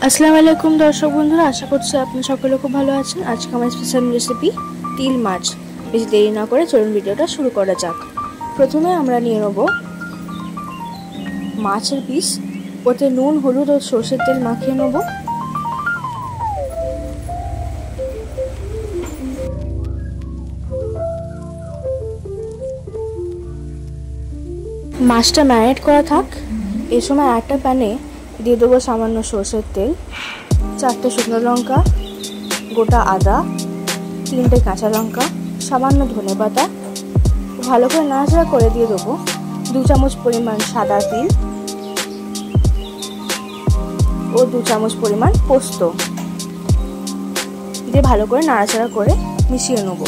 আসসালামু আলাইকুম দর্শক বন্ধুরা, আশা করছি আপনি সকলে খুব ভালো আছেন। আজকে আমার স্পেশাল রেসিপি তিল মাছ। বেশি দেরি না করে চলুন ভিডিওটা শুরু করা যাক। প্রথমে আমরা নিয়ে নেব মাছের পিস, ওতে নুন, হলুদ ও সরষের তেল মাখিয়ে নেব। মাছটা ম্যারিনেট করা থাক। এই সময় একটা প্যানে দিয়ে দেবো সামান্য সরষের তেল, 4টে শুকনো লঙ্কা, গোটা আদা, 3টে কাঁচা লঙ্কা, সামান্য ধনেপাতা। ভালো করে নাড়াচাড়া করে দিয়ে দেবো 2 চামচ পরিমাণ সাদা তিল ও 2 চামচ পরিমাণ পোস্ত দিয়ে ভালো করে নাড়াচাড়া করে মিশিয়ে নেব।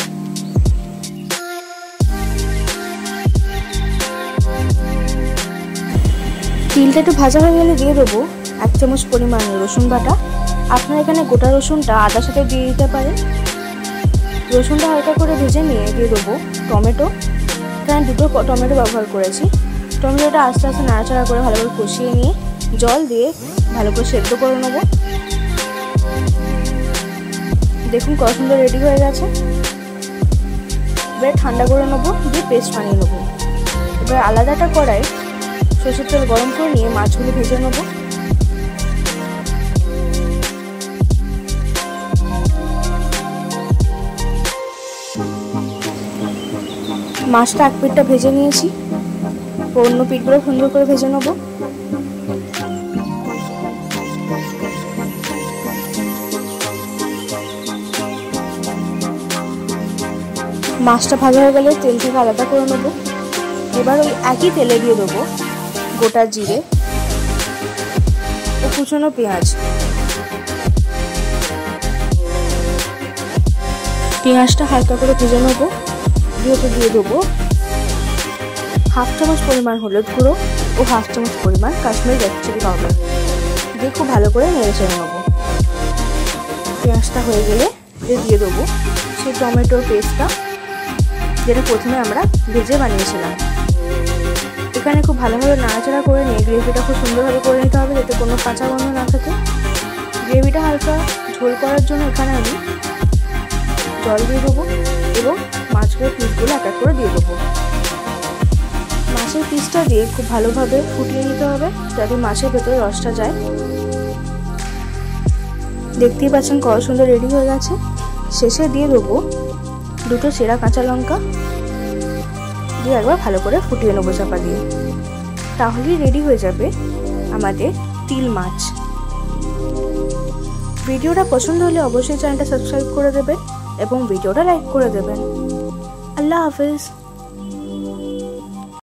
তিলটা একটু ভাজা হয়ে গেলে দিয়ে দেবো 1 চামচ পরিমাণ রসুন বাটা। আপনারা এখানে গোটা রসুনটা আদার সাথে দিয়ে দিতে পারেন। রসুনটা হালকা করে ভেজে নিয়ে দিয়ে দেবো টমেটো। এখানে 2টো টমেটো ব্যবহার করেছি। টমেটোটা আস্তে আস্তে নাড়াচাড়া করে ভালো করে কষিয়ে নিয়ে জল দিয়ে ভালো করে সেদ্ধ করে নেব। দেখুন কত সুন্দর রেডি হয়ে গেছে। এবার ঠান্ডা করে নেবো, দিয়ে পেস্ট বানিয়ে নেবো। এবার আলাদা একটা কড়াই সরষের তেল গরম করে নিয়ে মাছগুলো ভেজে নেব। মাছটা এক পিঠটা ভেজে নিয়েছি, অন্য পিঠগুলো সুন্দর করে ভেজে নেব। মাছটা ভাজা হয়ে গেলে তেল থেকে আলাদা করে নেব। এবার ওই একই তেলে দিয়ে দেবো গোটা জিরে ও কুচনো পেঁয়াজ। পেঁয়াজটা হালকা করে ভেজে নেব। দিয়ে দেবো 1/2 চামচ পরিমাণ হলুদ গুঁড়ো ও 1/2 চামচ পরিমাণ কাশ্মীরি রেড চিলি পাউডার দিয়ে খুব ভালো করে নেড়ে চেড়ে নেব। পেঁয়াজটা হয়ে গেলে দিয়ে দেবো সেই টমেটোর পেস্টটা, যেটা প্রথমে আমরা ভেজে বানিয়েছিলাম। এখানে খুব ভালোভাবে নাড়াচাড়া করে নিয়ে গ্রেভিটা খুব সুন্দরভাবে করে নিতে হবে, যাতে কোনো কাঁচা গন্ধ না থাকে। গ্রেভিটা হালকা ঝোল করার জন্য এখানে আমি জল দিয়ে দেবো এবং মাছগুলোর পিসগুলো এক এক করে দিয়ে দেবো। মাছের পিসটা দিয়ে খুব ভালোভাবে ফুটিয়ে নিতে হবে, যাতে মাছের ভেতরে রসটা যায়। দেখতেই পাচ্ছেন কত সুন্দর রেডি হয়ে গেছে। শেষে দিয়ে দেবো 2টো চেরা কাঁচা লঙ্কা দিয়ে একবার ভালো করে ফুটিয়ে নেবো চাপা দিয়ে। তাহলেই রেডি হয়ে যাবে আমাদের তিল মাছ। ভিডিওটা পছন্দ হলে অবশ্যই চ্যানেলটা সাবস্ক্রাইব করে দেবেন এবং ভিডিওটা লাইক করে দেবেন। আল্লাহ হাফেজ।